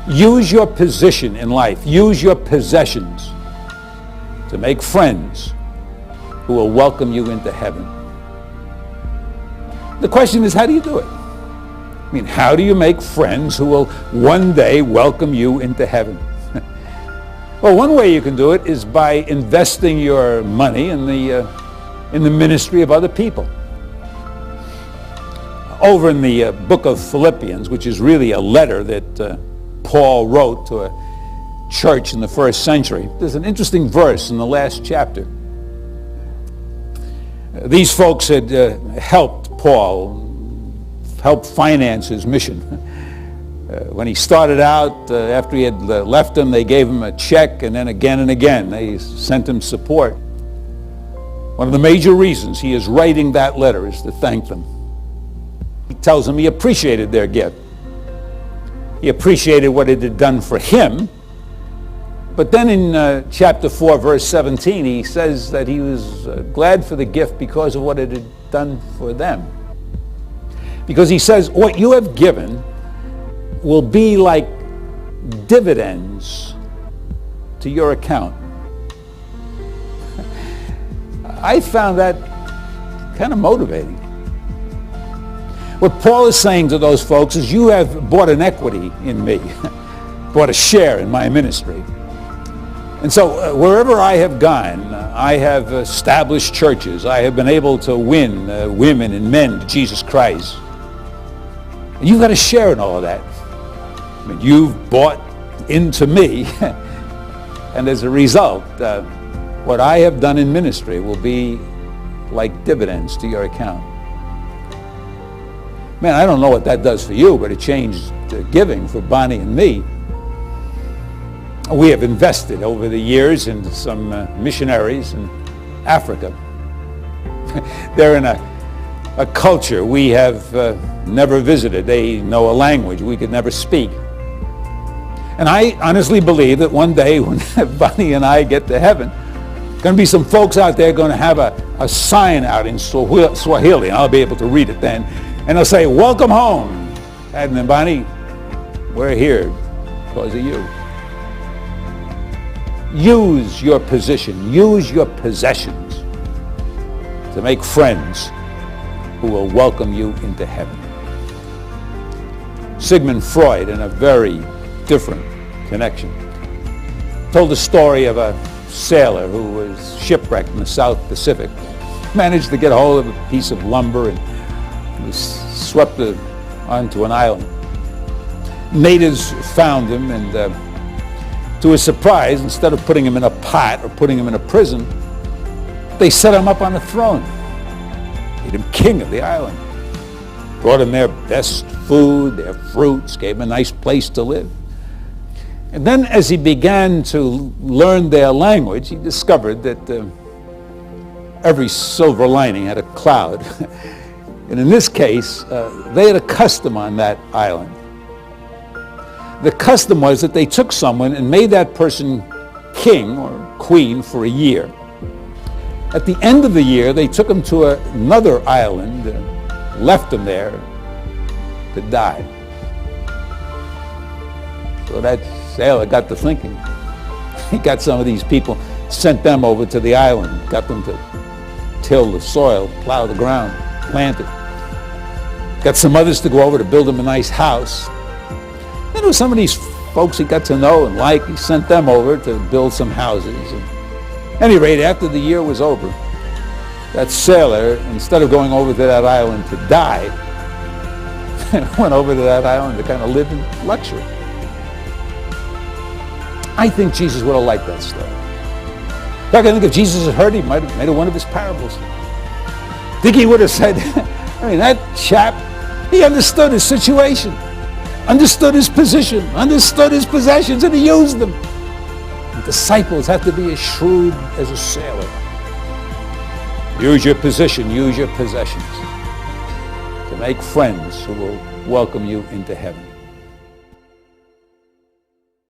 Use your position in life, use your possessions to make friends who will welcome you into heaven. The question is, how do you do it? I mean, how do you make friends who will one day welcome you into heaven? Well, one way you can do it is by investing your money in the ministry of other people. Over in the book of Philippians, which is really a letter that Paul wrote to a church in the first century, there's an interesting verse in the last chapter. These folks had helped Paul, helped finance his mission. When he started out, after he had left them, they gave him a check, and then again and again they sent him support. One of the major reasons he is writing that letter is to thank them. He tells them he appreciated their gift. He appreciated what it had done for him. But then in chapter 4, verse 17, he says that he was glad for the gift because of what it had done for them. Because he says, what you have given will be like dividends to your account. I found that kind of motivating. What Paul is saying to those folks is, you have bought an equity in me, bought a share in my ministry. And so wherever I have gone, I have established churches. I have been able to win women and men to Jesus Christ. And you've got a share in all of that. I mean, you've bought into me, and as a result, what I have done in ministry will be like dividends to your account. Man, I don't know what that does for you, but it changed giving for Bonnie and me. We have invested over the years in some missionaries in Africa. They're in a culture we have never visited. They know a language we could never speak. And I honestly believe that one day when Bonnie and I get to heaven, going to be some folks out there going to have a sign out in Swahili, and I'll be able to read it then. And they'll say, welcome home. Haddon and Bonnie, we're here because of you. Use your position, use your possessions to make friends who will welcome you into heaven. Sigmund Freud, in a very different connection, told the story of a sailor who was shipwrecked in the South Pacific, managed to get a hold of a piece of lumber and was swept onto an island. Natives found him, and to his surprise, instead of putting him in a pot or putting him in a prison, they set him up on a throne, made him king of the island, brought him their best food, their fruits, gave him a nice place to live. And then as he began to learn their language, he discovered that every silver lining had a cloud. And in this case, they had a custom on that island. The custom was that they took someone and made that person king or queen for a year. At the end of the year, they took him to another island and left him there to die. So that sailor got to thinking. He got some of these people, sent them over to the island, got them to till the soil, plow the ground, plant it. Got some others to go over to build him a nice house. Then there were some of these folks he got to know and like. He sent them over to build some houses. And at any rate, after the year was over, that sailor, instead of going over to that island to die, went over to that island to kind of live in luxury. I think Jesus would have liked that story. In fact, I think if Jesus had heard, he might have made it one of his parables. I think he would have said, I mean, that chap, he understood his situation, understood his position, understood his possessions, and he used them. And disciples have to be as shrewd as a sailor. Use your position, use your possessions to make friends who will welcome you into heaven.